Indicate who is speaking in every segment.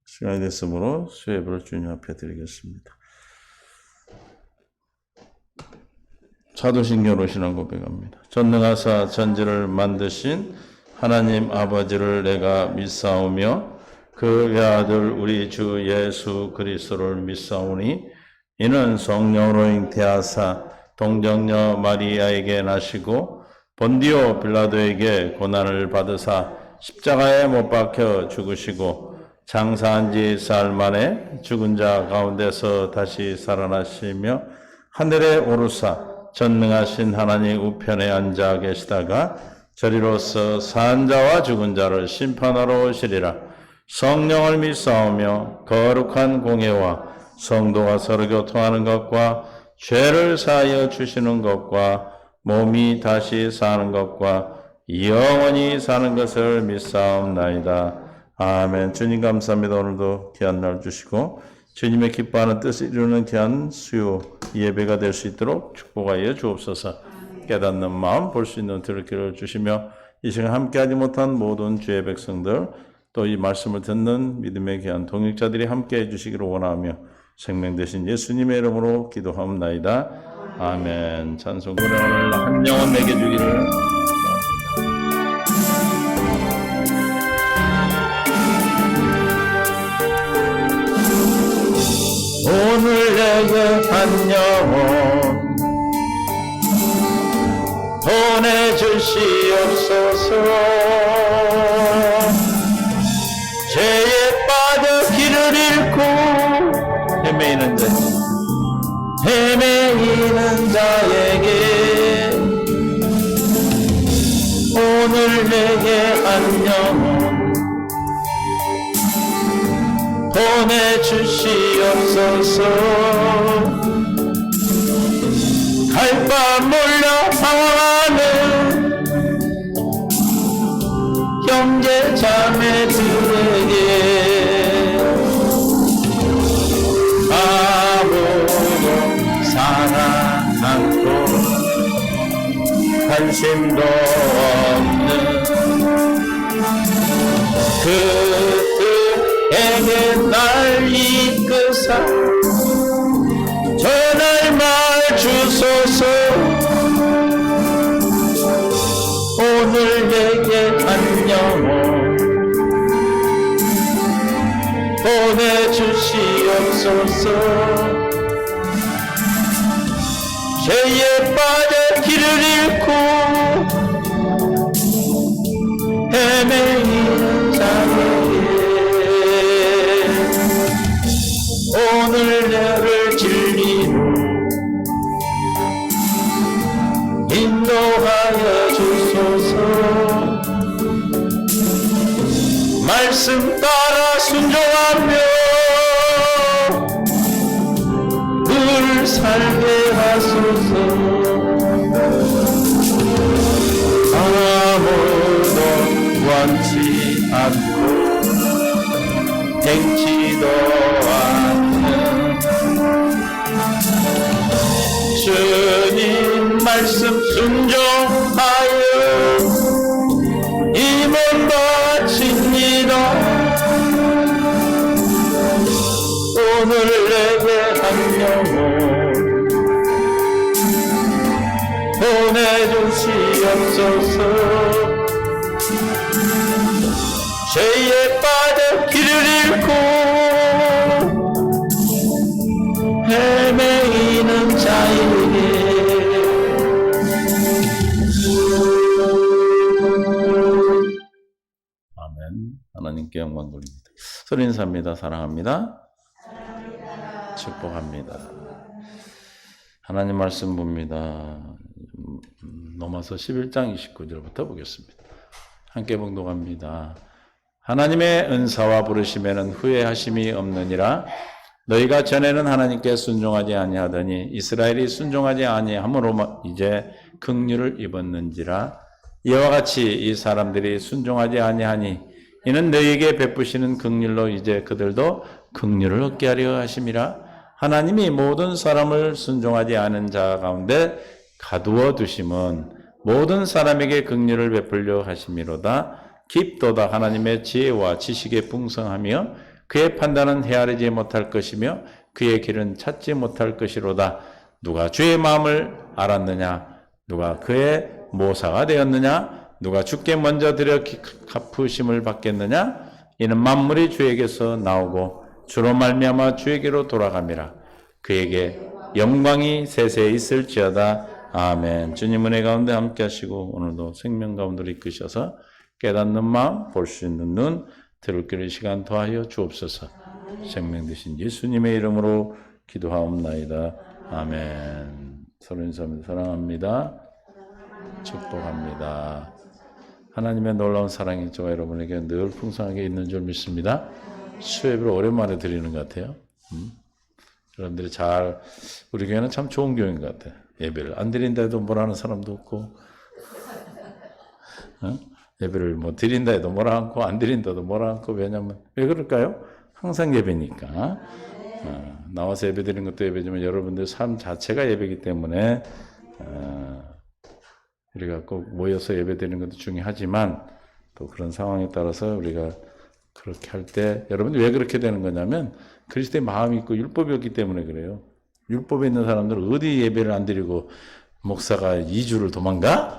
Speaker 1: 시간이 됐으므로 수예배를 주님 앞에 드리겠습니다. 사도신경으로 신앙 고백합니다. 전능하사 천지를 만드신 하나님 아버지를 내가 믿사오며 그 외아들 우리 주 예수 그리스도를 믿사오니 이는 성령으로 잉태하사 동정녀 마리아에게 나시고 본디오 빌라도에게 고난을 받으사 십자가에 못 박혀 죽으시고 장사한 지 사흘 만에 죽은 자 가운데서 다시 살아나시며 하늘에 오르사 전능하신 하나님 우편에 앉아 계시다가 저리로서 산 자와 죽은 자를 심판하러 오시리라. 성령을 믿사오며 거룩한 공예와 성도가 서로 교통하는 것과 죄를 사하여 주시는 것과 몸이 다시 사는 것과 영원히 사는 것을 믿사옵나이다. 아멘. 주님 감사합니다. 오늘도 귀한 날 주시고 주님의 기뻐하는 뜻을 이루는 귀한 수요 예배가 될 수 있도록 축복하여 주옵소서. 깨닫는 마음, 볼 수 있는 들을 길을 주시며 이 시간 함께하지 못한 모든 주의 백성들 또 이 말씀을 듣는 믿음의 귀한 동역자들이 함께해 주시기를 원하며 생명 되신 예수님의 이름으로 기도하옵나이다. 아멘. 찬송 노래 오늘 한 영혼 내게 주기를 오늘 내게 한 영혼 보내주시옵소서. 죄에 빠져 길을 잃고 헤매이는 자에게 오늘 내게 한 영혼 보내주시옵소서. 갈 바 몰라 방황하는 형제 자매들에게 아무도 사랑 않고 관심도 없는 그들에게 날 이끄사 전할 말 주소서. 오늘 내게 한 영혼 보내주시옵소서. 죄에 빠져 길을 잃고 헤매이는 자에게 오늘 나를 진리로 인도하여 주소서. 말씀 따라 순종하며 늘 살게 하소서. 아무도 원치 않고 땡치도 않는 주님 말씀 순종하여 이 몸 바칩니다. 오늘 내게 한 영혼 보내주시옵소서. 죄에 빠져 길을 잃고 헤매이는 자에게 아멘. 하나님께 영광 돌립니다. 소리 인사합니다. 사랑합니다. 축복합니다. 하나님 말씀 봅니다. 로마서 11장 29절부터 보겠습니다. 함께 봉독합니다. 하나님의 은사와 부르심에는 후회하심이 없느니라. 너희가 전에는 하나님께 순종하지 아니하더니 이스라엘이 순종하지 아니함으로 이제 긍휼을 입었는지라. 이와 같이 이 사람들이 순종하지 아니하니 이는 너희에게 베푸시는 긍휼로 이제 그들도 긍휼을 얻게 하려 하심이라. 하나님이 모든 사람을 순종하지 않은 자 가운데 가두어 두심은 모든 사람에게 긍휼을 베풀려 하심이로다. 깊도다 하나님의 지혜와 지식에 풍성하며 그의 판단은 헤아리지 못할 것이며 그의 길은 찾지 못할 것이로다. 누가 주의 마음을 알았느냐? 누가 그의 모사가 되었느냐? 누가 주께 먼저 드려 갚으심을 받겠느냐? 이는 만물이 주에게서 나오고 주로 말미암아 주에게로 돌아갑니다. 그에게 영광이 세세에 있을지어다. 아멘. 주님 은혜 가운데 함께 하시고 오늘도 생명 가운데로 이끄셔서 깨닫는 마음, 볼 수 있는 눈, 들을 귀를 시간 더하여 주옵소서. 생명 되신 예수님의 이름으로 기도하옵나이다. 아멘. 서로 인사합니다. 사랑합니다. 축복합니다. 하나님의 놀라운 사랑이 저와 여러분에게 늘 풍성하게 있는 줄 믿습니다. 수예배를 오랜만에 드리는 것 같아요. 여러분들이 우리 교회는 참 좋은 교회인 것 같아요. 예배를 안 드린다 해도 뭐라 하는 사람도 없고, 예배를 뭐 드린다 해도 뭐라 않고, 안 드린다도 뭐라 않고, 왜냐면, 왜 그럴까요? 항상 예배니까. 나와서 예배 드리는 것도 예배지만 여러분들 삶 자체가 예배이기 때문에, 우리가 꼭 모여서 예배 드리는 것도 중요하지만, 또 그런 상황에 따라서 우리가 그렇게 할 때, 여러분들 왜 그렇게 되는 거냐면, 그리스도의 마음이 있고 율법이 없기 때문에 그래요. 율법에 있는 사람들은 어디 예배를 안 드리고 목사가 2주를 도망가?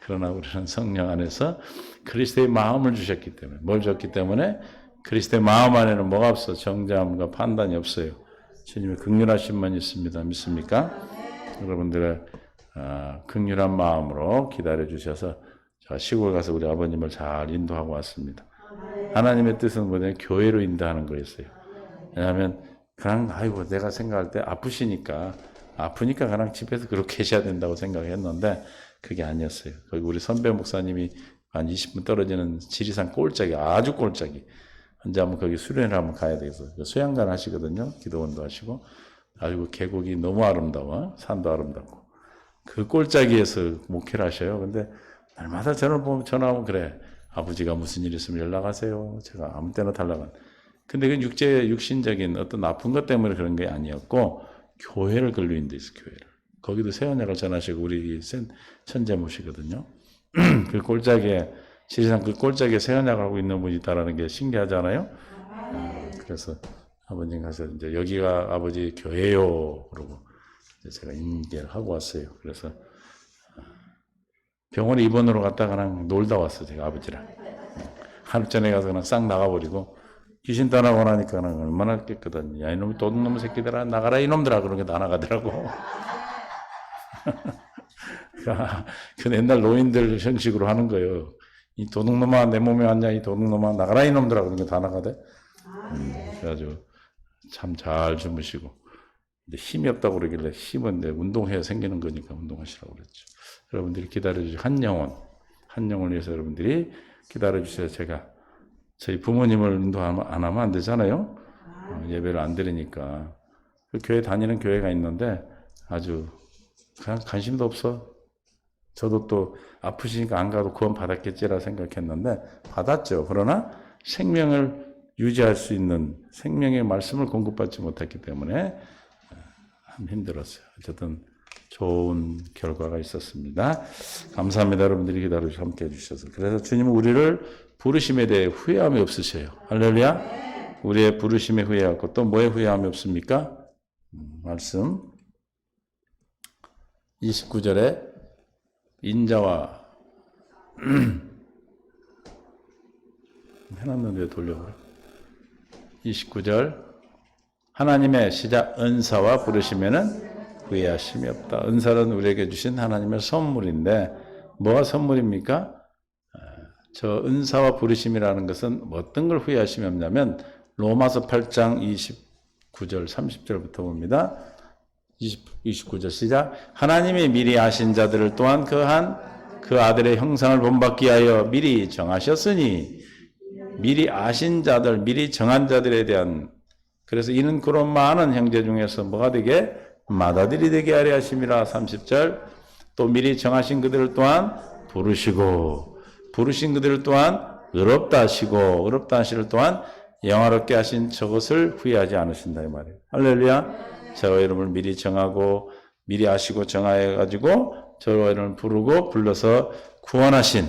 Speaker 1: 그러나 우리는 성령 안에서 그리스도의 마음을 주셨기 때문에, 뭘 줬기 때문에? 그리스도의 마음 안에는 뭐가 없어? 정죄함과 판단이 없어요. 주님의 긍휼하심만 있습니다. 믿습니까? 여러분들의 긍휼한 마음으로 기다려 주셔서 제가 시골 가서 우리 아버님을 잘 인도하고 왔습니다. 하나님의 뜻은 뭐냐면 교회로 인도하는 거였어요. 왜냐하면 그냥 내가 생각할 때 아프니까 그냥 집에서 그렇게 계셔야 된다고 생각했는데 그게 아니었어요. 거기 우리 선배 목사님이 한 20분 떨어지는 지리산 꼴짝이, 아주 꼴짝이. 언제 한번 거기 수련을 한번 가야 되겠어요. 수양관 하시거든요. 기도원도 하시고. 아주 그 계곡이 너무 아름다워. 산도 아름답고. 그 꼴짝이에서 목회를 하셔요. 근데 날마다 저를 보면 전화하면 그래. 아버지가 무슨 일 있으면 연락하세요. 제가 아무 때나 달라간. 근데 그 육신적인 어떤 아픈 것 때문에 그런 게 아니었고, 교회를 걸리는 데 있어, 교회를. 거기도 새언약을 전하시고, 우리 천재모시거든요. 그 꼴짝에, 지리산 그 꼴짝에 새언약을 하고 있는 분이 있다는 게 신기하잖아요. 그래서 아버님 가서 이제 여기가 아버지 교회요. 그러고 제가 인계를 하고 왔어요. 그래서 병원에 입원으로 갔다가 그냥 놀다 왔어요. 제가 아버지랑. 하루 전에 가서 그냥 싹 나가버리고, 귀신 떠나고 나니까 그냥 얼마나 깨끗하니. 야, 이놈 도둑놈 새끼들아, 나가라 이놈들아. 그런 게 다 나가더라고. 그 옛날 노인들 형식으로 하는 거예요. 이 도둑놈아, 내 몸에 왔냐, 이 도둑놈아, 나가라 이놈들아. 그런 게 다 나가대. 그래가지고 참 잘 주무시고. 근데 힘이 없다고 그러길래 힘은 운동해야 생기는 거니까 운동하시라고 그랬죠. 여러분들이 기다려주시고, 한 영혼을 위해서 여러분들이 기다려주셔야 제가 저희 부모님을 인도 안 하면 안 되잖아요. 예배를 안 드리니까. 그 교회 다니는 교회가 있는데 아주 그냥 관심도 없어. 저도 또 아프시니까 안 가도 구원 받았겠지라 생각했는데 받았죠. 그러나 생명을 유지할 수 있는 생명의 말씀을 공급받지 못했기 때문에 힘들었어요. 어쨌든 좋은 결과가 있었습니다. 감사합니다. 여러분들이 기다려주셔서 함께 해주셔서. 그래서 주님은 우리를 부르심에 대해 후회함이 없으셔요. 할렐루야. 우리의 부르심에 후회하고 또 뭐에 후회함이 없습니까? 말씀 29절에 인자와 해놨는데 돌려보라. 29절 하나님의 시작 은사와 부르시면은 후회하심이 없다. 은사는 우리에게 주신 하나님의 선물인데 뭐가 선물입니까? 저 은사와 부르심이라는 것은 어떤 걸 후회하심이 없냐면 로마서 8장 29절 30절부터 봅니다. 29절 시작. 하나님이 미리 아신 자들을 또한 그 아들의 형상을 본받기 위하여 미리 정하셨으니 미리 아신 자들, 미리 정한 자들에 대한 그래서 이는 그런 많은 형제 중에서 뭐가 되게? 맏아들이 되게 하려 하심이라. 30절 또 미리 정하신 그들을 또한 부르신 그들을 또한 의롭다 하시를 또한 영화롭게 하신 저것을 후회하지 않으신다 이 말이에요. 할렐루야. 저와 여러분을 미리 정하고 미리 아시고 정하여가지고 저와 여러분을 부르고 불러서 구원하신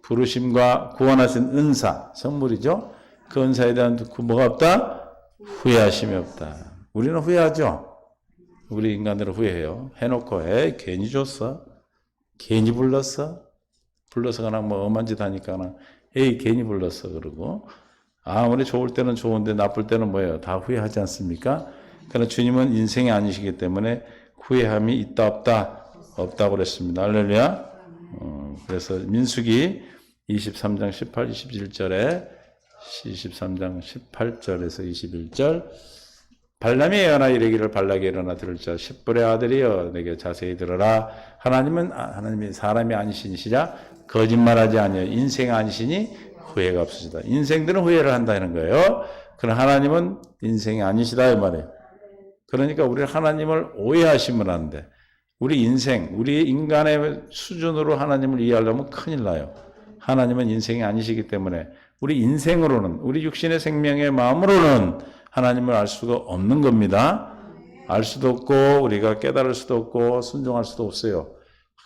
Speaker 1: 부르심과 구원하신 은사, 선물이죠. 그 은사에 대한 뭐가 없다? 후회하심이 없다. 우리는 후회하죠. 우리 인간들은 후회해요. 해놓고 괜히 줬어. 괜히 불렀어. 불러서 그냥 뭐 엄한 짓 하니까 그냥 괜히 불렀어 그러고 아무리 좋을 때는 좋은데 나쁠 때는 뭐예요? 다 후회하지 않습니까? 그러나 주님은 인생이 아니시기 때문에 후회함이 있다 없다? 없다고 그랬습니다. 할렐루야. 그래서 민수기 23장 18, 21절에 23장 18절에서 21절 발람이 예언하 이르기를 발락이 일어나 들을 자 십불의 아들이여 내게 자세히 들어라. 하나님이 사람이 아니시니시라 거짓말하지 아니하여 인생 아니시니 후회가 없으시다. 인생들은 후회를 한다는 거예요. 그러나 하나님은 인생이 아니시다 이 말이에요. 그러니까 우리 하나님을 오해하시면 안 돼. 우리 인생, 우리 인간의 수준으로 하나님을 이해하려면 큰일 나요. 하나님은 인생이 아니시기 때문에 우리 인생으로는 우리 육신의 생명의 마음으로는 하나님을 알 수가 없는 겁니다. 알 수도 없고 우리가 깨달을 수도 없고 순종할 수도 없어요.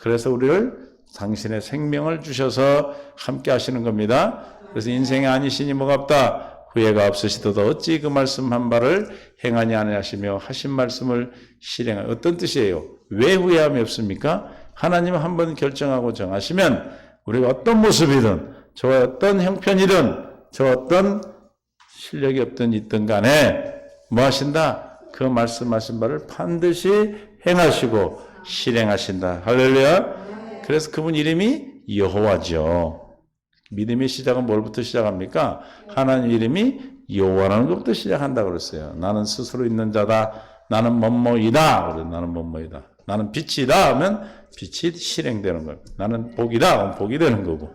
Speaker 1: 그래서 우리를 당신의 생명을 주셔서 함께 하시는 겁니다. 그래서 인생이 아니시니 뭐가 없다? 후회가 없으시도다. 어찌 그 말씀 한 바를 행하니 아니하시며 하신 말씀을 실행하니 어떤 뜻이에요? 왜 후회함이 없습니까? 하나님은 한번 결정하고 정하시면 우리가 어떤 모습이든 저 어떤 형편이든 저 어떤 실력이 없든 있든 간에 뭐 하신다? 그 말씀하신 바를 반드시 행하시고 실행하신다. 할렐루야. 그래서 그분 이름이 여호와죠. 믿음의 시작은 뭘부터 시작합니까? 하나님 이름이 여호와라는 것부터 시작한다고 그랬어요. 나는 스스로 있는 자다. 나는 뭐뭐이다. 그래, 나는 뭐뭐이다. 나는 빛이다 하면 빛이 실행되는 거예요. 나는 복이다 하면 복이 되는 거고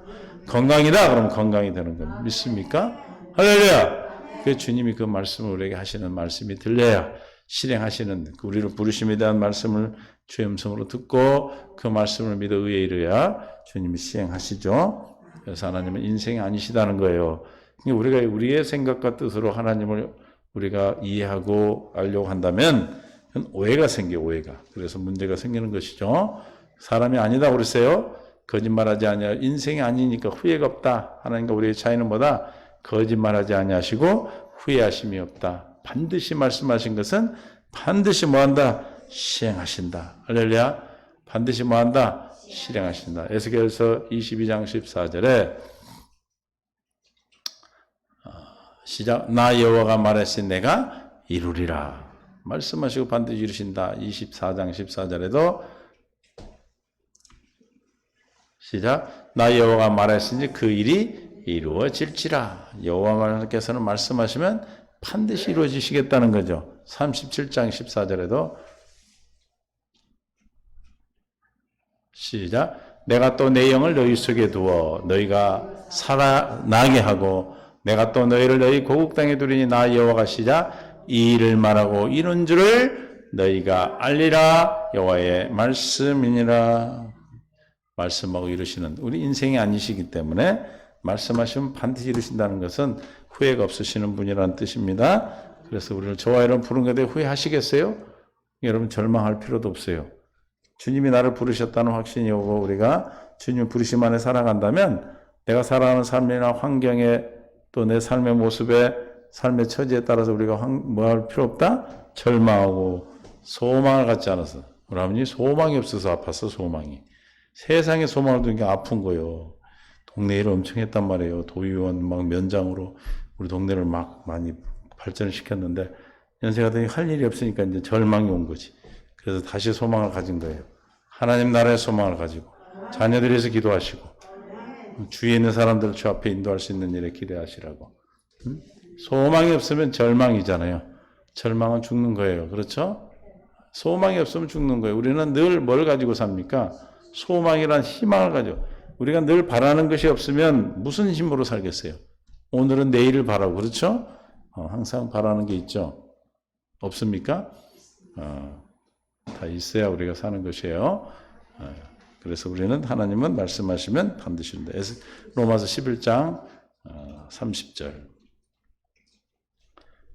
Speaker 1: 건강이다 그러면 건강이 되는 겁니다. 믿습니까? 할렐루야. 그 주님이 그 말씀을 우리에게 하시는 말씀이 들려야 실행하시는 우리를 부르심에 대한 말씀을 주의 음성으로 듣고 그 말씀을 믿어 의에 이르야 주님이 시행하시죠. 그래서 하나님은 인생이 아니시다는 거예요. 우리가 우리의 생각과 뜻으로 하나님을 우리가 이해하고 알려고 한다면 오해가 생겨요. 오해가. 그래서 문제가 생기는 것이죠. 사람이 아니다 그랬어요. 거짓말하지 아니하여 인생이 아니니까 후회가 없다. 하나님과 우리의 차이는 뭐다? 거짓말하지 아니하시고 후회하심이 없다. 반드시 말씀하신 것은 반드시 뭐한다? 시행하신다. 할렐루야. 반드시 뭐한다? 실행하신다. 에스겔서 22장 14절에 시작. 나 여호와가 말했으니 내가 이루리라. 말씀하시고 반드시 이루신다. 24장 14절에도 시작. 나 여호와가 말했으니 그 일이 이루어질지라. 여호와께서는 말씀하시면 반드시 이루어지시겠다는 거죠. 37장 14절에도 시작. 내가 또 내 영을 너희 속에 두어 너희가 살아나게 하고 내가 또 너희를 너희 고국 땅에 두리니 나 여호와가 시작 이 일을 말하고 이룬 줄을 너희가 알리라. 여호와의 말씀이니라. 말씀하고 이루시는 우리 인생이 아니시기 때문에 말씀하시면 반드시 이루신다는 것은 후회가 없으시는 분이라는 뜻입니다. 그래서 우리를 저와 여러분 부른 것에 후회하시겠어요? 여러분 절망할 필요도 없어요. 주님이 나를 부르셨다는 확신이 오고 우리가 주님 부르심 안에 살아간다면 내가 살아가는 삶이나 환경에 또 내 삶의 모습에 삶의 처지에 따라서 우리가 뭐 할 필요 없다? 절망하고 소망을 갖지 않아서 우리 아버님 소망이 없어서 아팠어. 소망이. 세상에 소망을 두는 게 아픈 거예요. 동네 일을 엄청 했단 말이에요. 도의원 막 면장으로 우리 동네를 막 많이 발전을 시켰는데 연세가 되니 할 일이 없으니까 이제 절망이 온 거지. 그래서 다시 소망을 가진 거예요. 하나님 나라의 소망을 가지고 자녀들이 위해서 기도하시고 주위에 있는 사람들을 주 앞에 인도할 수 있는 일에 기대하시라고. 소망이 없으면 절망이잖아요. 절망은 죽는 거예요. 그렇죠? 소망이 없으면 죽는 거예요. 우리는 늘 뭘 가지고 삽니까? 소망이란 희망을 가지고. 우리가 늘 바라는 것이 없으면 무슨 힘으로 살겠어요? 오늘은 내일을 바라고. 그렇죠? 항상 바라는 게 있죠. 없습니까? 다 있어야 우리가 사는 것이에요. 그래서 우리는 하나님은 말씀하시면 반드시 된다. 로마서 11장 30절.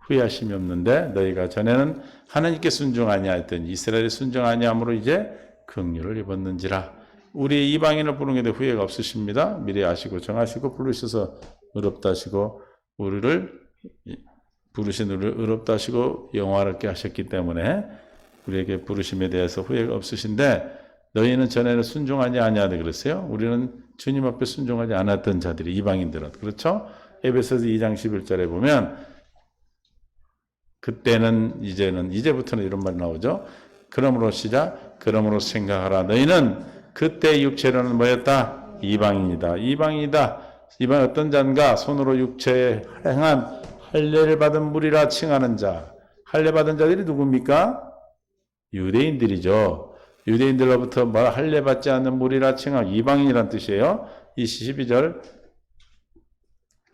Speaker 1: 후회하심이 없는데 너희가 전에는 하나님께 순종 아니하였더니 이스라엘이 순종 아니함으로 이제 긍휼을 입었는지라. 우리 이방인을 부르는 데 후회가 없으십니다. 미리 아시고 정하시고 부르셔서 의롭다 하시고 우리를 부르신 우리를 의롭다 하시고 영화롭게 하셨기 때문에 우리에게 부르심에 대해서 후회가 없으신데 너희는 전에는 순종하지 아니하다 그랬어요. 우리는 주님 앞에 순종하지 않았던 자들이 이방인들은 그렇죠? 에베소서 2장 11절에 보면 그때는 이제는 이제부터는 이런 말이 나오죠. 그러므로 시작 그러므로 생각하라 너희는 그때 육체로는 뭐였다? 이방인이다. 이방인이다. 이방 어떤 자인가? 손으로 육체에 행한 할례를 받은 무리라 칭하는 자. 할례 받은 자들이 누굽니까? 유대인들이죠. 유대인들로부터 할례 받지 않는 무리라 칭하고 이방인이란 뜻이에요. 12절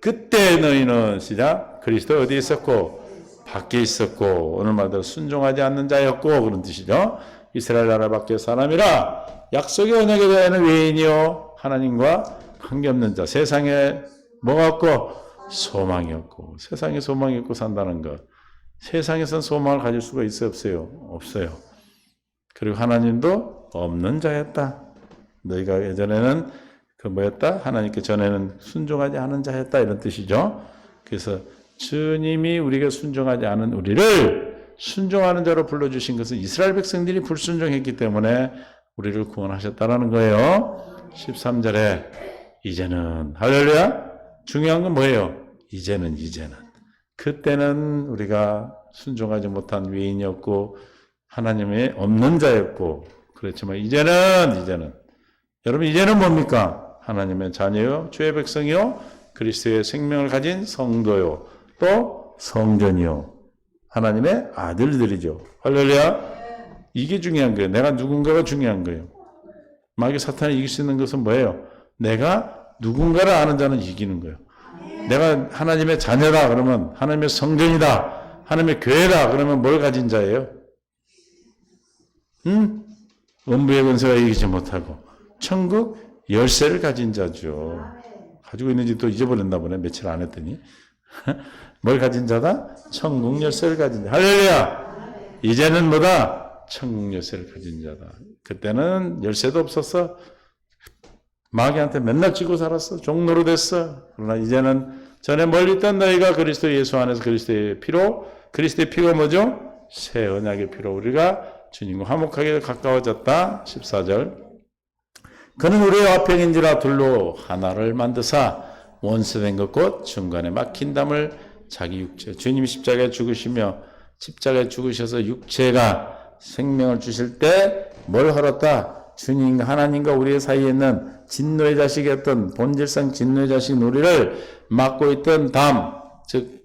Speaker 1: 그때 너희는 시작 그리스도 어디에 있었고 밖에 있었고 오늘 말대로 순종하지 않는 자였고 그런 뜻이죠. 이스라엘 나라 밖에 사람이라 약속의 언약에 대한 외인이요 하나님과 관계없는 자 세상에 뭐가 없고 소망이 없고 세상에 소망이 없고 산다는 것 세상에선 소망을 가질 수가 있어요 없어요? 없어요. 그리고 하나님도 없는 자였다. 너희가 예전에는 그 뭐였다? 하나님께 전에는 순종하지 않은 자였다 이런 뜻이죠. 그래서 주님이 우리가 순종하지 않은 우리를 순종하는 자로 불러주신 것은 이스라엘 백성들이 불순종했기 때문에 우리를 구원하셨다라는 거예요. 13절에 이제는 할렐루야 중요한 건 뭐예요? 이제는 그때는 우리가 순종하지 못한 외인이었고 하나님의 없는 자였고 그렇지만 이제는 여러분 이제는 뭡니까? 하나님의 자녀요 주의 백성이요 그리스도의 생명을 가진 성도요 또 성전이요 하나님의 아들들이죠. 할렐루야. 이게 중요한 거예요. 내가 누군가가 중요한 거예요. 마귀 사탄을 이길 수 있는 것은 뭐예요? 내가 누군가를 아는 자는 이기는 거예요. 내가 하나님의 자녀다 그러면 하나님의 성전이다 하나님의 교회다 그러면 뭘 가진 자예요? 음부의 권세가 이기지 못하고 천국 열쇠를 가진 자죠. 가지고 있는지 또 잊어버렸나 보네. 며칠 안 했더니. 뭘 가진 자다? 천국 열쇠를 가진 자. 할렐루야! 이제는 뭐다? 천국 열쇠를 가진 자다. 그때는 열쇠도 없었어. 마귀한테 맨날 쥐고 살았어. 종로로 됐어. 그러나 이제는 전에 멀리 있던 너희가 그리스도 예수 안에서 그리스도의 피가 뭐죠? 새 언약의 피로 우리가 주님과 화목하게 가까워졌다. 14절 그는 우리의 화평인지라 둘로 하나를 만드사 원수된 것 곧 중간에 막힌 담을 자기 육체 주님이 십자가에 죽으시며 십자가에 죽으셔서 육체가 생명을 주실 때 뭘 헐었다? 주님과 하나님과 우리의 사이에 있는 진노의 자식이었던 본질상 진노의 자식 우리를 막고 있던 담 즉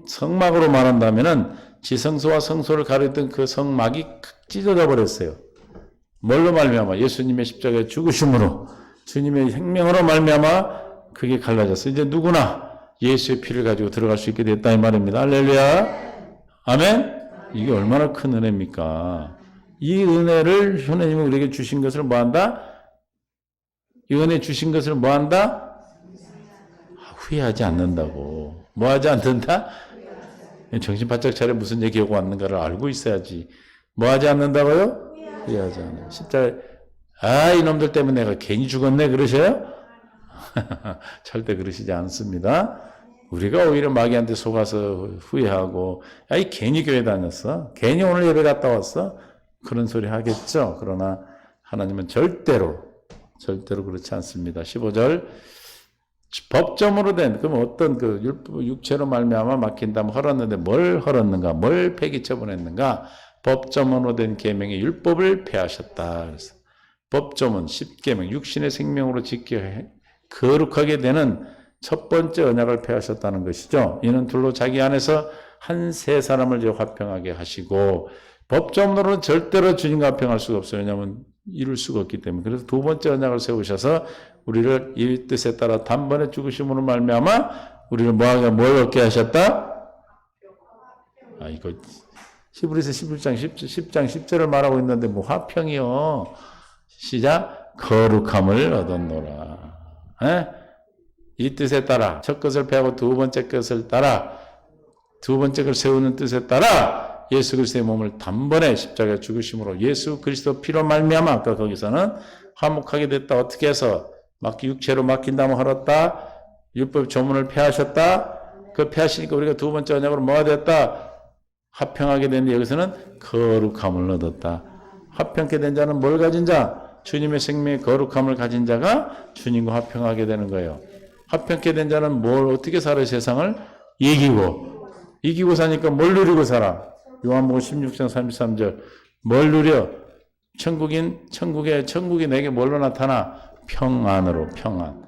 Speaker 1: 성막으로 말한다면은 지성소와 성소를 가르던 그 성막이 찢어져 버렸어요. 뭘로 말미암아? 예수님의 십자가에 죽으심으로 주님의 생명으로 말미암아 그게 갈라졌어요. 이제 누구나 예수의 피를 가지고 들어갈 수 있게 됐다 이 말입니다. 할렐루야. 아멘. 이게 얼마나 큰 은혜입니까? 이 은혜를 하나님이 우리에게 주신 것을 뭐한다? 이 은혜 주신 것을 뭐한다? 후회하지 않는다고. 뭐하지 않는다? 정신 바짝 차려 무슨 얘기하고 왔는가를 알고 있어야지. 뭐하지 않는다고요? 후회하지 않아요. 십자가에 이놈들 때문에 내가 괜히 죽었네 그러셔요? 절대 그러시지 않습니다. 우리가 오히려 마귀한테 속아서 후회하고 이 괜히 교회 다녔어? 괜히 오늘 예배 갔다 왔어? 그런 소리 하겠죠. 그러나 하나님은 절대로 그렇지 않습니다. 15절 법점으로 된 그럼 어떤 그 육체로 말미암아 막힌다면 헐었는데 뭘 헐었는가? 뭘 폐기쳐 보냈는가? 법점으로 된 계명의 율법을 폐하셨다. 그래서 법점은 십계명 육신의 생명으로 지켜 거룩하게 되는 첫 번째 언약을 폐하셨다는 것이죠. 이는 둘로 자기 안에서 한 세 사람을 이제 화평하게 하시고 법점으로는 절대로 주님과 화평할 수가 없어요. 왜냐하면 이룰 수가 없기 때문에. 그래서 두 번째 언약을 세우셔서 우리를 이 뜻에 따라 단번에 죽으심으로 말미암아 우리를 뭘 얻게 하셨다? 이거 히브리서 11장 10장 10절을 말하고 있는데 뭐 화평이요. 시작. 거룩함을 얻었노라. 이 뜻에 따라 첫 것을 폐하고 두 번째 것을 따라 두 번째 걸 세우는 뜻에 따라 예수 그리스도의 몸을 단번에 십자가에 죽으심으로 예수 그리스도 피로 말미암아 아까 거기서는 화목하게 됐다. 어떻게 해서 육체로 맡긴 다음에 헐었다. 율법 조문을 폐하셨다. 그 폐하시니까 우리가 두 번째 언약으로 뭐가 됐다? 화평하게 됐는데 여기서는 거룩함을 얻었다. 화평케 된 자는 뭘 가진 자? 주님의 생명의 거룩함을 가진 자가 주님과 화평하게 되는 거예요. 화평케 된 자는 뭘 어떻게 살아요? 세상을 이기고 사니까 뭘 누리고 살아? 요한복음 16장 33절 뭘 누려? 천국이 내게 뭘로 나타나? 평안으로 평안.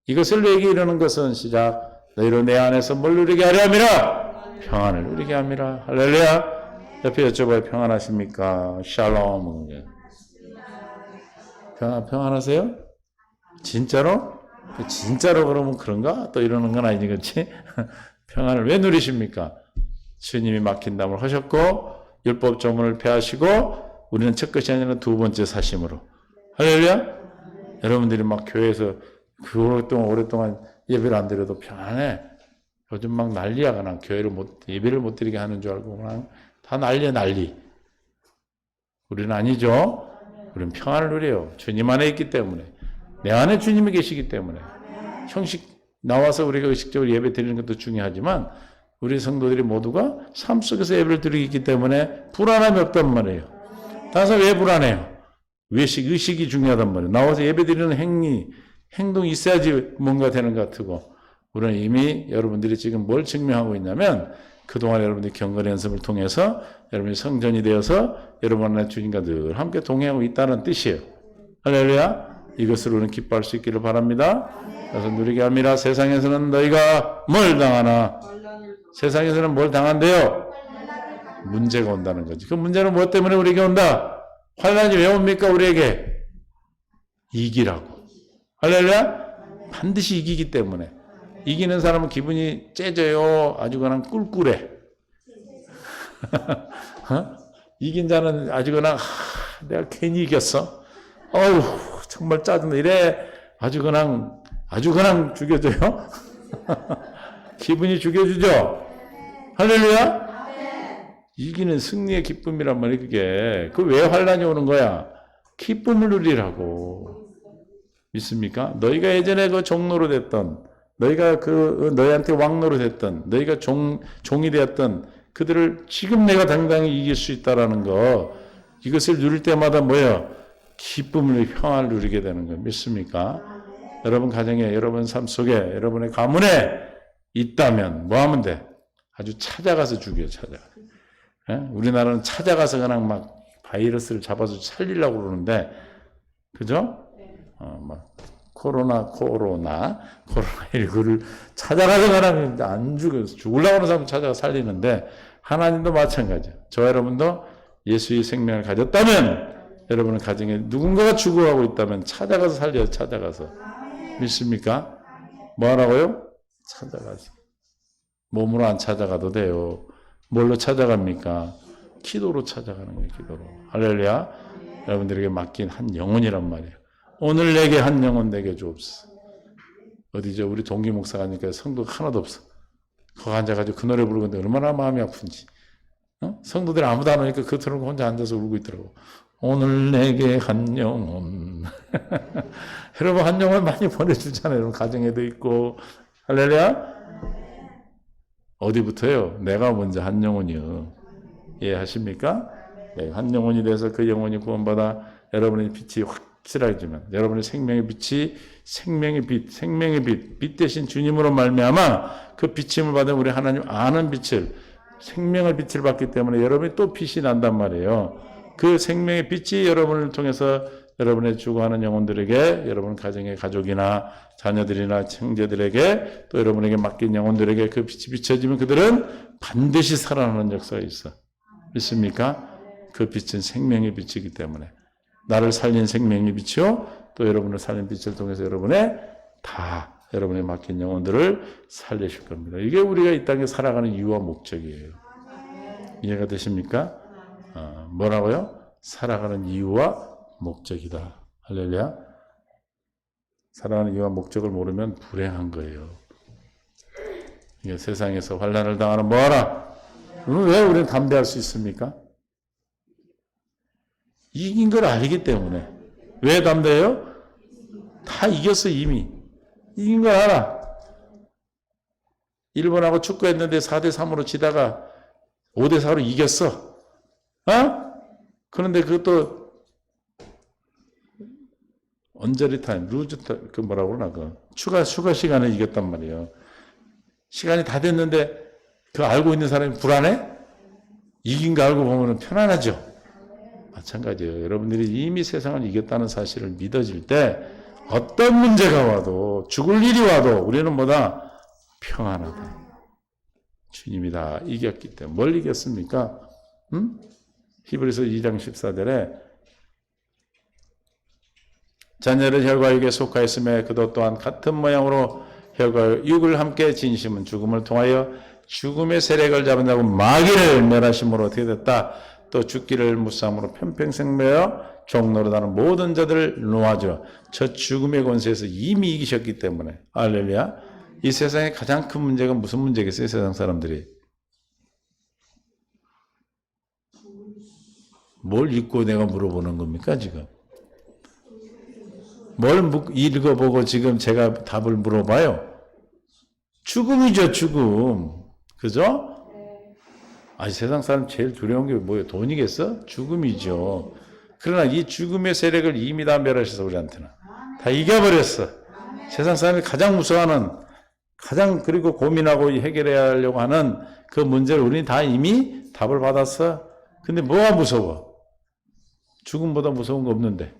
Speaker 1: 이것을 내게 이르는 것은 시작 너희로 내 안에서 뭘 누리게 하려 함이라? 평안을 누리게 함이라. 할렐루야. 옆에 여쭤봐요. 평안하십니까? 샬롬. 평안하세요? 진짜로? 진짜로 그러면 그런가? 또 이러는 건 아니지, 그렇지? 평안을 왜 누리십니까? 주님이 막힌 담을 하셨고 율법 조문을 폐하시고 우리는 첫 것이 아니라 두 번째 사심으로. 할렐루야? 여러분들이 막 교회에서 오랫동안 예배를 안 드려도 평안해. 요즘 막 난리야. 그냥 예배를 못 드리게 하는 줄 알고 그냥 다 난리야, 난리. 우리는 아니죠. 우리는 평안을 누려요. 주님 안에 있기 때문에. 내 안에 주님이 계시기 때문에. 나와서 우리가 의식적으로 예배 드리는 것도 중요하지만 우리 성도들이 모두가 삶 속에서 예배를 드리기 때문에 불안함이 없단 말이에요. 따라서 왜 불안해요? 의식이 중요하단 말이에요. 나와서 예배 드리는 행동이 있어야지 뭔가 되는 것 같고 우리는 이미 여러분들이 지금 뭘 증명하고 있냐면 그동안 여러분들이 경건 연습을 통해서 여러분이 성전이 되어서 여러분 안에 주님과 늘 함께 동행하고 있다는 뜻이에요. 할렐루야. 이것을 우리는 기뻐할 수 있기를 바랍니다. 그래서 누리게 함이라. 세상에서는 너희가 뭘 당하나? 세상에서는 뭘 당한대요? 문제가 온다는 거지. 그 문제는 무엇 때문에 우리에게 온다? 환난이 왜 옵니까? 우리에게 이기라고. 할렐루야. 반드시 이기기 때문에. 이기는 사람은 기분이 째져요. 아주 그냥 꿀꿀해. 이긴 자는 아주 그냥 내가 괜히 이겼어. 어우 정말 짜증나. 이래 아주 그냥 죽여줘요. 기분이 죽여주죠. 할렐루야. 이기는 승리의 기쁨이란 말이에요. 그게 왜 환난이 오는 거야? 기쁨을 누리라고. 믿습니까? 너희가 예전에 그 종로로 됐던 너희가 너희한테 왕노로 됐던 너희가 종이 되었던 그들을 지금 내가 당당히 이길 수 있다라는 거 이것을 누릴 때마다 뭐예요? 기쁨을 평안을 누리게 되는 거예요. 믿습니까? 여러분 가정에 여러분 삶 속에 여러분의 가문에 있다면 뭐 하면 돼? 아주 찾아가서 죽여요. 예? 우리나라는 찾아가서 그냥 막 바이러스를 잡아서 살리려고 그러는데 그죠? 막 코로나19를 찾아가서 그냥 안 죽으려고 하는 사람 찾아가 살리는데 하나님도 마찬가지예요. 저와 여러분도 예수의 생명을 가졌다면 여러분의 가정에 누군가가 죽어가고 있다면 찾아가서 살려요. 찾아가서. 믿습니까? 뭐 하라고요? 찾아가서. 몸으로 안 찾아가도 돼요. 뭘로 찾아갑니까? 기도로 찾아가는 거예요. 기도로. 할렐루야. 여러분들에게 맡긴 한 영혼이란 말이에요. 오늘 내게 한 영혼 내게 주옵소서. 어디죠? 우리 동기 목사가 하니까 성도가 하나도 없어. 거기 앉아가지고 그 노래 부르는데 얼마나 마음이 아픈지. 성도들이 아무도 안 오니까 그 틀어놓고 혼자 앉아서 울고 있더라고. 오늘 내게 한 영혼. 여러분 한 영혼 많이 보내주잖아요. 여러분 가정에도 있고. 할렐루야. 어디부터요? 내가 먼저 한 영혼이요. 이해하십니까? 네, 한 영혼이 돼서 그 영혼이 구원받아 여러분의 빛이 확실하게 주면 여러분의 생명의 빛이 빛 대신 주님으로 말미암아 그 빛임을 받은 우리 하나님 아는 빛을 생명의 빛을 받기 때문에 여러분이 또 빛이 난단 말이에요. 그 생명의 빛이 여러분을 통해서 여러분의 죽어가는 영혼들에게 여러분 가정의 가족이나 자녀들이나 형제들에게 또 여러분에게 맡긴 영혼들에게 그 빛이 비춰지면 그들은 반드시 살아나는 역사가 있어. 믿습니까? 그 빛은 생명의 빛이기 때문에 나를 살린 생명의 빛이요 또 여러분을 살린 빛을 통해서 여러분의 맡긴 영혼들을 살리실 겁니다. 이게 우리가 이 땅에 살아가는 이유와 목적이에요. 이해가 되십니까? 뭐라고요? 살아가는 이유와 목적이다. 할렐루야. 살아가는 이유와 목적을 모르면 불행한 거예요. 이게 세상에서 환난을 당하는 뭐하라? 왜 우리는 담대할 수 있습니까? 이긴 걸 알기 때문에. 왜 담대해요? 다 이겼어, 이미. 이긴 걸 알아. 일본하고 축구했는데 4대3으로 지다가 5대4로 이겼어. 어? 그런데 그것도 언저리 타임, 루즈 타임, 그 뭐라고 그러나, 추가 시간을 이겼단 말이에요. 시간이 다 됐는데, 그거 알고 있는 사람이 불안해? 이긴 거 알고 보면 편안하죠? 마찬가지예요. 여러분들이 이미 세상을 이겼다는 사실을 믿어질 때, 어떤 문제가 와도, 죽을 일이 와도, 우리는 뭐다? 평안하다. 주님이 다 이겼기 때문에. 뭘 이겼습니까? 히브리서 2장 14절에 자녀를 혈과 육에 속하였음에 그도 또한 같은 모양으로 혈과 육을 함께 지니심은 죽음을 통하여 죽음의 세력을 잡은다고 마귀를 멸하심으로 어떻게 됐다? 또 죽기를 무쌍으로 편평생 매어 종노릇하는 모든 자들을 놓아줘. 저 죽음의 권세에서 이미 이기셨기 때문에. 할렐루야. 이 세상의 가장 큰 문제가 무슨 문제겠어요? 세상 사람들이. 뭘 읽고 내가 물어보는 겁니까 지금? 뭘 읽어보고 지금 제가 답을 물어봐요? 죽음이죠, 죽음. 그죠? 아니, 세상 사람 제일 두려운 게 뭐예요? 돈이겠어? 죽음이죠. 그러나 이 죽음의 세력을 이미 다 멸하셔서 우리한테는 다 이겨버렸어. 세상 사람이 가장 무서워하는, 가장 그리고 고민하고 해결해야 하려고 하는 그 문제를 우리는 다 이미 답을 받았어. 근데 뭐가 무서워? 죽음보다 무서운 거 없는데.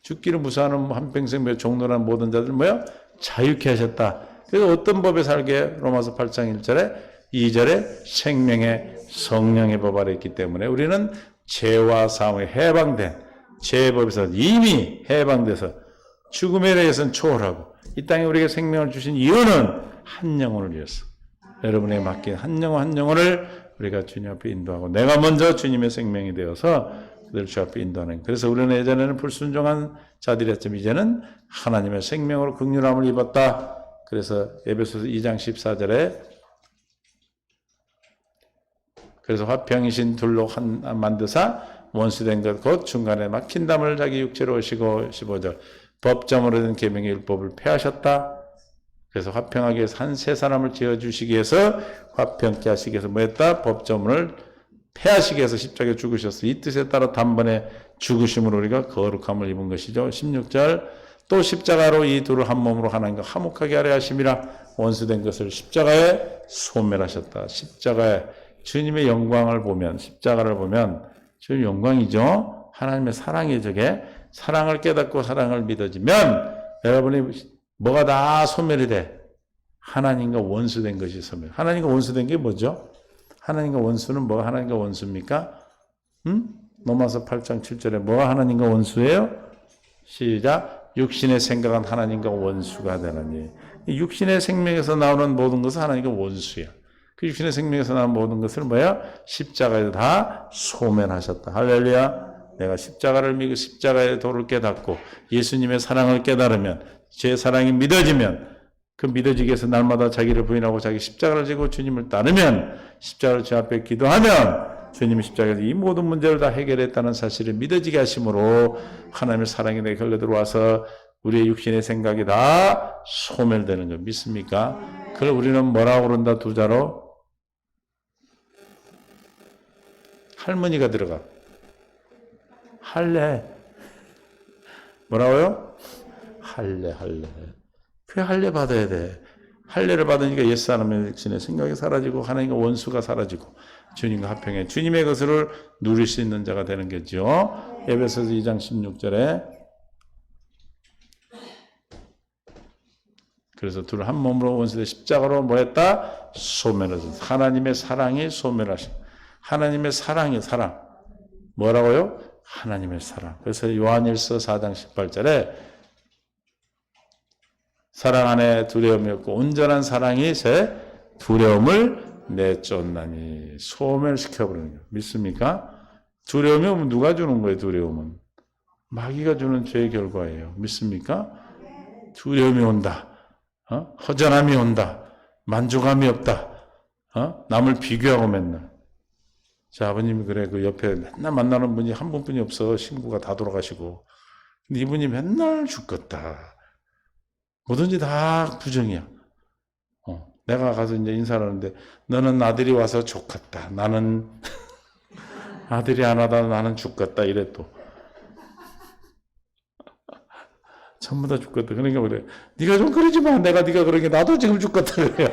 Speaker 1: 죽기를 무서워하는 한평생 종노란 모든 자들 뭐야? 자유케 하셨다. 그래서 어떤 법에 살게? 로마서 8장 1절에 2절에 생명의 성령의 법 아래 있기 때문에 우리는 죄와 사함에 해방된 죄의 법에서 이미 해방돼서 죽음에 대해서는 초월하고 이 땅에 우리에게 생명을 주신 이유는 한 영혼을 위해서 여러분에게 맡긴 한 영혼을 우리가 주님 앞에 인도하고 내가 먼저 주님의 생명이 되어서 그들 주 앞에 인도하는. 그래서 우리는 예전에는 불순종한 자들이었지만 이제는 하나님의 생명으로 긍휼함을 입었다. 그래서 에베소서 2장 14절에 그래서 화평이신 둘로 만드사 원수된 것 곧 중간에 막힌 담을 자기 육체로 오시고 15절 법정으로 된 계명의 율법을 폐하셨다. 그래서 화평하게 해서 한 세 사람을 지어주시기 위해서 화평케 하시기 위해서 뭐 했다? 법조문을 폐하시기 위해서 십자가에 죽으셨어. 이 뜻에 따라 단번에 죽으심으로 우리가 거룩함을 입은 것이죠. 16절 또 십자가로 이 둘을 한 몸으로 하나님과 화목하게 하려 하심이라 원수된 것을 십자가에 소멸하셨다. 십자가에 주님의 영광을 보면 십자가를 보면 주님 영광이죠. 하나님의 사랑이 저게 사랑을 깨닫고 사랑을 믿어지면 여러분이 뭐가 다 소멸이 돼. 하나님과 원수된 것이 소멸. 하나님과 원수된 게 뭐죠? 하나님과 원수는 뭐가 하나님과 원수입니까? 로마서 8장 7절에 뭐가 하나님과 원수예요? 시작. 육신의 생각은 하나님과 원수가 되느니. 육신의 생명에서 나오는 모든 것은 하나님과 원수야. 그 육신의 생명에서 나오는 모든 것을 뭐야? 십자가에서 다 소멸하셨다. 할렐루야. 내가 십자가를 믿고 십자가의 도를 깨닫고 예수님의 사랑을 깨달으면 제 사랑이 믿어지면 그 믿어지기 위해서 날마다 자기를 부인하고 자기 십자가를 지고 주님을 따르면 십자가를 주 앞에 기도하면 주님이 십자가에서 이 모든 문제를 다 해결했다는 사실을 믿어지게 하심으로 하나님의 사랑이 내게 흘러 들어와서 우리의 육신의 생각이 다 소멸되는 거 믿습니까? 그걸 우리는 뭐라고 그런다 두 자로? 할머니가 들어가. 할례. 뭐라고요? 할례. 그 할례 받아야 돼. 할례를 받으니까 옛사람의 육신의 생각이 사라지고 하나님과 원수가 사라지고 주님과 합평해 주님의 것을 누릴 수 있는 자가 되는 거죠. 에베소서 2장 16절에 그래서 둘 한 몸으로 원수된 십자가로 뭐했다? 소멸하셨다. 하나님의 사랑이 소멸하신. 하나님의 사랑이 사랑. 뭐라고요? 하나님의 사랑. 그래서 요한일서 4장 18절에 사랑 안에 두려움이 없고 온전한 사랑이 제 두려움을 내쫓나니 소멸시켜버리는 거예요. 믿습니까? 두려움이 오면 누가 주는 거예요? 두려움은 마귀가 주는 죄의 결과예요. 믿습니까? 두려움이 온다. 허전함이 온다. 만족함이 없다. 남을 비교하고 맨날. 제 아버님이 그래, 그 옆에 맨날 만나는 분이 한 분뿐이 없어. 친구가 다 돌아가시고. 근데 이분이 맨날 죽겠다. 뭐든지 다 부정이야. 내가 가서 이제 인사를 하는데, 너는 아들이 와서 좋겠다. 나는 아들이 안 와다 나는 죽겠다. 이래 또. 전부 다 죽겠다. 그러니까 그래. 네가 좀 그러지 마. 내가 네가 그러게 나도 지금 죽겠다. 그래요.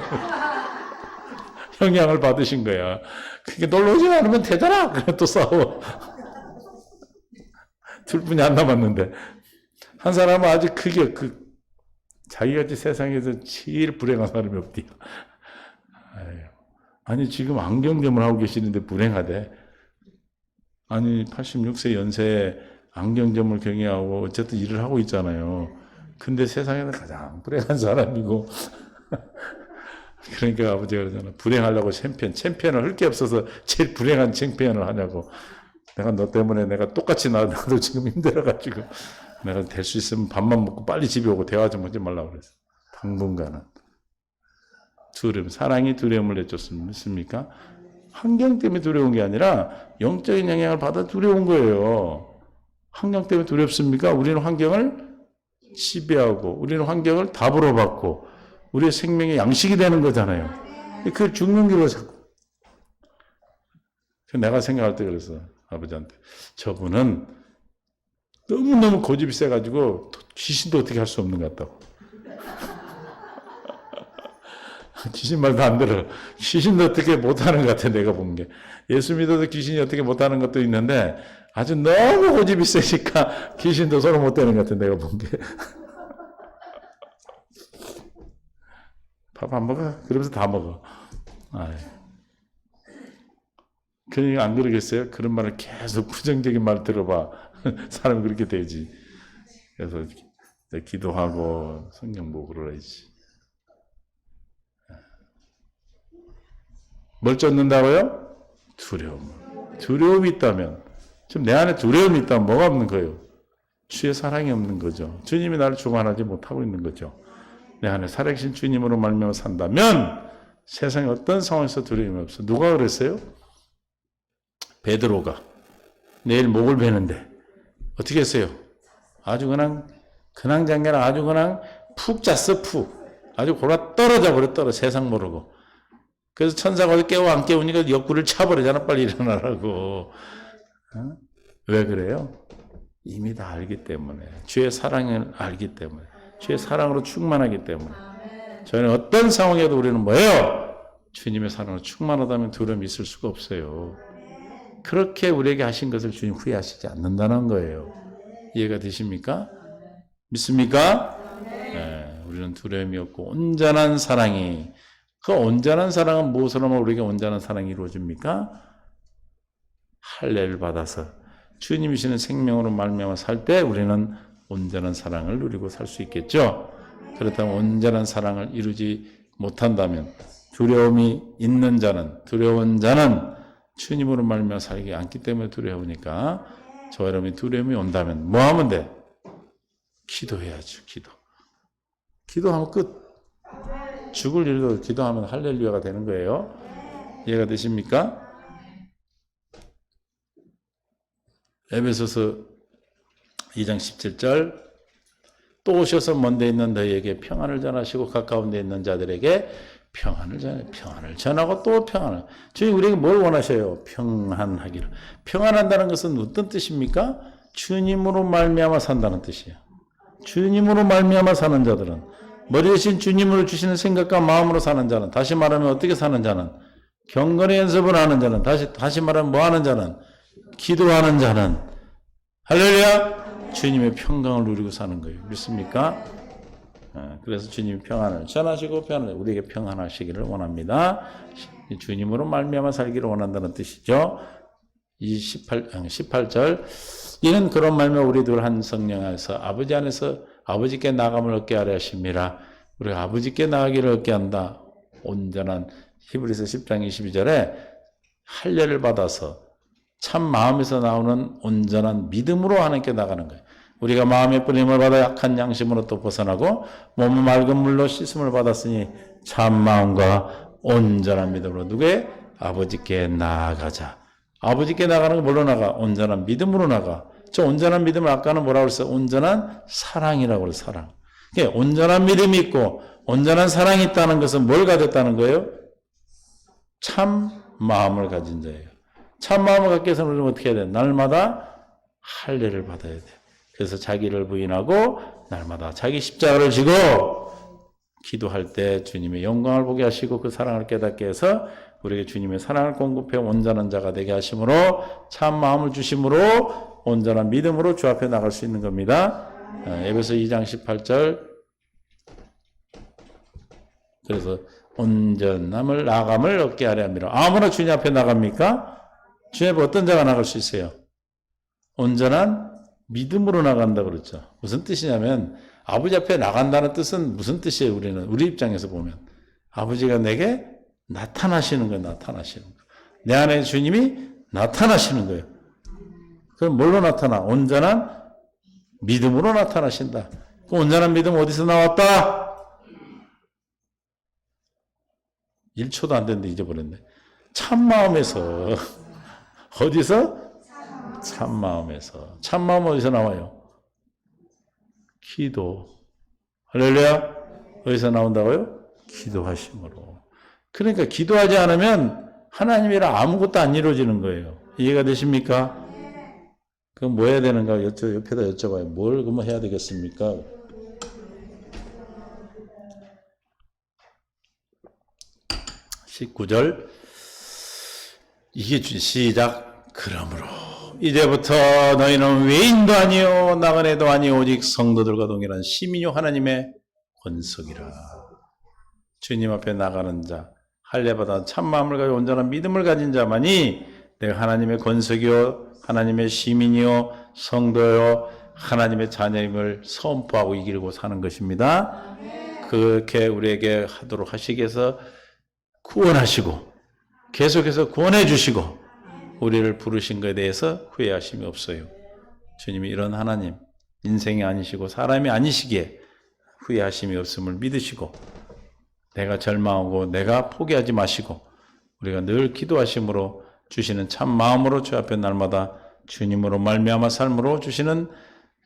Speaker 1: 영향을 받으신 거야. 그게 놀러 오지 않으면 되잖아. 그래 또 싸워. 둘 분이 안 남았는데. 한 사람은 아주 크게 자기같이 세상에서 제일 불행한 사람이 없대요. 아니 지금 안경점을 하고 계시는데 불행하대. 아니 86세 연세에 안경점을 경영하고 어쨌든 일을 하고 있잖아요. 근데 세상에는 가장 불행한 사람이고 그러니까 아버지가 그러잖아. 불행하려고 챔피언을 할 게 없어서 제일 불행한 챔피언을 하냐고. 내가 너 때문에 내가 똑같이 나도 지금 힘들어가지고 내가 될 수 있으면 밥만 먹고 빨리 집에 오고 대화 좀 하지 말라고 그랬어. 당분간은. 두려움, 사랑이 두려움을 내쫓습니까? 환경 때문에 두려운 게 아니라 영적인 영향을 받아 두려운 거예요. 환경 때문에 두렵습니까? 우리는 환경을 지배하고 우리는 환경을 답으로 받고 우리의 생명의 양식이 되는 거잖아요. 그걸 죽는 길로 자꾸. 내가 생각할 때 그래서 아버지한테 저분은 너무너무 고집이 세가지고 귀신도 어떻게 할 수 없는 것 같다고. 귀신 말도 안 들어. 귀신도 어떻게 못하는 것 같아 내가 본 게. 예수 믿어도 귀신이 어떻게 못하는 것도 있는데 아주 너무 고집이 세니까 귀신도 서로 못 되는 것 같아 내가 본 게. 밥 안 먹어? 그러면서 다 먹어. 그러니까 안 그러겠어요? 그런 말을 계속 부정적인 말 들어봐. 사람이 그렇게 되지. 그래서 기도하고 성경 보고 그러야지. 뭘 쫓는다고요? 두려움. 두려움이 있다면, 지금 내 안에 두려움이 있다면 뭐가 없는 거예요? 주의 사랑이 없는 거죠. 주님이 나를 주관하지 못하고 있는 거죠. 내 안에 살아계신 주님으로 말미암아 산다면 세상에 어떤 상황에서 두려움이 없어. 누가 그랬어요? 베드로가 내일 목을 베는데 어떻게 했어요? 아주 그냥 아주 그냥 푹 잤어. 푹. 아주 골아 떨어져 버렸더라. 세상 모르고. 그래서 천사가 깨워 안 깨우니까 옆구리를 차버리잖아. 빨리 일어나라고. 왜 그래요? 이미 다 알기 때문에. 주의 사랑을 알기 때문에. 주의 사랑으로 충만하기 때문에. 저희는 어떤 상황에도 우리는 뭐예요? 주님의 사랑으로 충만하다면 두려움이 있을 수가 없어요. 그렇게 우리에게 하신 것을 주님 후회하시지 않는다는 거예요. 이해가 되십니까? 믿습니까? 네, 우리는 두려움이 없고 온전한 사랑이, 그 온전한 사랑은 무엇으로 하면 우리에게 온전한 사랑이 이루어집니까? 할례를 받아서 주님이시는 생명으로 말미암아 살 때 우리는 온전한 사랑을 누리고 살 수 있겠죠. 그렇다면 온전한 사랑을 이루지 못한다면 두려움이 있는 자는, 두려운 자는 주님으로 말미암아 살기 않기 때문에 두려우니까 저와 여러분이 두려움이 온다면 뭐 하면 돼? 기도해야죠. 기도하면 끝. 죽을 일도 기도하면 할렐루야가 되는 거예요. 이해가 되십니까? 에베소서 2장 17절 또 오셔서 먼데 있는 너희에게 평안을 전하시고 가까운 데 있는 자들에게 평안을 전하고 또 평안을. 주님 우리에게 뭘 원하셔요? 평안하기를. 평안한다는 것은 어떤 뜻입니까? 주님으로 말미암아 산다는 뜻이에요. 주님으로 말미암아 사는 자들은, 머리 대신 주님으로 주시는 생각과 마음으로 사는 자는, 다시 말하면 어떻게 사는 자는, 경건의 연습을 하는 자는, 다시 말하면 뭐 하는 자는, 기도하는 자는, 할렐루야, 주님의 평강을 누리고 사는 거예요. 믿습니까? 그래서 주님이 평안을 전하시고 우리에게 평안하시기를 원합니다. 주님으로 말미암아 살기를 원한다는 뜻이죠. 이 18절 이는 그런 말며 우리들 한 성령 안에서 아버지 안에서 아버지께 나감을 얻게 하려 하심이라. 우리가 아버지께 나가기를 얻게 한다. 온전한 히브리서 10장 22절에 할례를 받아서 참 마음에서 나오는 온전한 믿음으로 하나님께 나가는 거예요. 우리가 마음의 뿌림을 받아 약한 양심으로 또 벗어나고 몸은 맑은 물로 씻음을 받았으니 참 마음과 온전한 믿음으로 누구의? 아버지께 나아가자. 아버지께 나가는 거 뭘로 나가? 온전한 믿음으로 나가. 저 온전한 믿음을 아까는 뭐라고 그랬어요? 온전한 사랑이라고 그랬어요. 사랑. 그러니까 온전한 믿음이 있고 온전한 사랑이 있다는 것은 뭘 가졌다는 거예요? 참 마음을 가진 자예요. 참 마음을 갖기 위해서는 우리는 어떻게 해야 돼? 날마다 할례를 받아야 돼. 그래서 자기를 부인하고 날마다 자기 십자가를 지고 기도할 때 주님의 영광을 보게 하시고 그 사랑을 깨닫게 해서 우리에게 주님의 사랑을 공급해 온전한 자가 되게 하심으로 참 마음을 주심으로 온전한 믿음으로 주 앞에 나갈 수 있는 겁니다. 에베소 2장 18절. 그래서 온전함을 나감을 얻게 하려 합니다. 아무나 주님 앞에 나갑니까? 주님 앞에 어떤 자가 나갈 수 있어요? 온전한 믿음으로 나간다 그랬죠. 무슨 뜻이냐면 아버지 앞에 나간다는 뜻은 무슨 뜻이에요? 우리 입장에서 보면 아버지가 내게 나타나시는 거예요. 나타나시는 거. 내 안에 주님이 나타나시는 거예요. 그럼 뭘로 나타나? 온전한 믿음으로 나타나신다. 그 온전한 믿음 어디서 나왔다? 1초도 안 됐는데 잊어버렸네. 참마음에서. 어디서? 참마음에서. 참마음 어디서 나와요? 기도. 할렐루야. 어디서 나온다고요? 기도하심으로. 그러니까 기도하지 않으면 하나님이라 아무것도 안 이루어지는 거예요. 이해가 되십니까? 그럼 뭐 해야 되는가? 옆에다 여쭤봐요. 뭘 그러면 해야 되겠습니까? (19절) 이게 시작. 그러므로 이제부터 너희는 외인도 아니요 나그네도 아니요 오직 성도들과 동일한 시민요 하나님의 권속이라. 주님 앞에 나가는 자, 할례받아 참마음을 가지고 온전한 믿음을 가진 자만이 내가 하나님의 권속이요 하나님의 시민이요 성도요 하나님의 자녀임을 선포하고 이기고 사는 것입니다. 그렇게 우리에게 하도록 하시기 위해서 구원하시고 계속해서 구원해 주시고 우리를 부르신 것에 대해서 후회하심이 없어요. 주님이 이런 하나님, 인생이 아니시고 사람이 아니시기에 후회하심이 없음을 믿으시고 내가 절망하고 내가 포기하지 마시고 우리가 늘 기도하심으로 주시는 참 마음으로 주 앞에 날마다 주님으로 말미암아 삶으로 주시는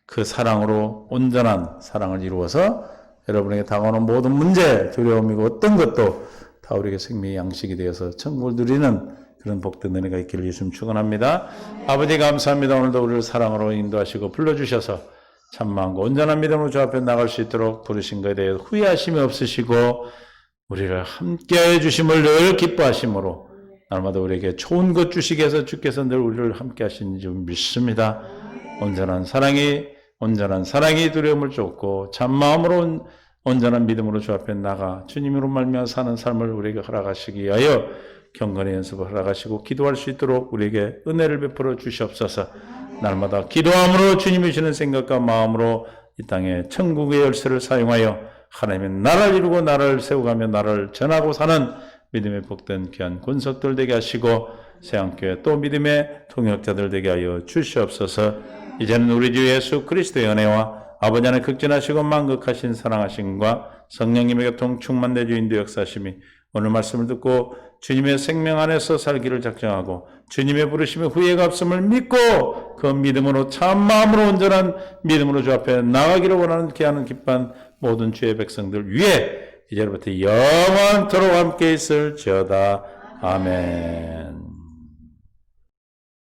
Speaker 1: 그 사랑으로 온전한 사랑을 이루어서 여러분에게 다가오는 모든 문제, 두려움이고 어떤 것도 다 우리에게 생명의 양식이 되어서 천국을 누리는 그런 복된 은혜가 있기를 예수님 축원합니다. 아버지 감사합니다. 오늘도 우리를 사랑으로 인도하시고 불러주셔서 참마음과 온전한 믿음으로 주 앞에 나갈 수 있도록 부르신 것에 대해 후회하심이 없으시고 우리를 함께해 주심을 늘 기뻐하심으로 날마다 우리에게 좋은 것 주시기 위해서 주께서 늘 우리를 함께 하시는 줄 믿습니다. 온전한 사랑이 두려움을 쫓고 참마음으로 온전한 믿음으로 주 앞에 나가 주님으로 말미암아 사는 삶을 우리에게 허락하시기 위하여 경건의 연습을 허락하시고 기도할 수 있도록 우리에게 은혜를 베풀어 주시옵소서. 날마다 기도함으로 주님이 주는 생각과 마음으로 이 땅에 천국의 열쇠를 사용하여 하나님의 나라를 이루고 나라를 세워가며 나라를 전하고 사는 믿음의 복된 귀한 권속들 되게 하시고 새한교회 또 믿음의 통역자들 되게 하여 주시옵소서. 이제는 우리 주 예수 그리스도의 은혜와 아버지 하나님 극진하시고 만극하신 사랑하심과 성령님의 교통 충만대 주인도 역사하심이 오늘 말씀을 듣고 주님의 생명 안에서 살기를 작정하고 주님의 부르심에 후회가 없음을 믿고 그 믿음으로 참 마음으로 온전한 믿음으로 주 앞에 나가기를 원하는 귀하는 기뻐한 모든 주의 백성들 위에 이제부터 영원토록 함께 있을지어다. 아멘.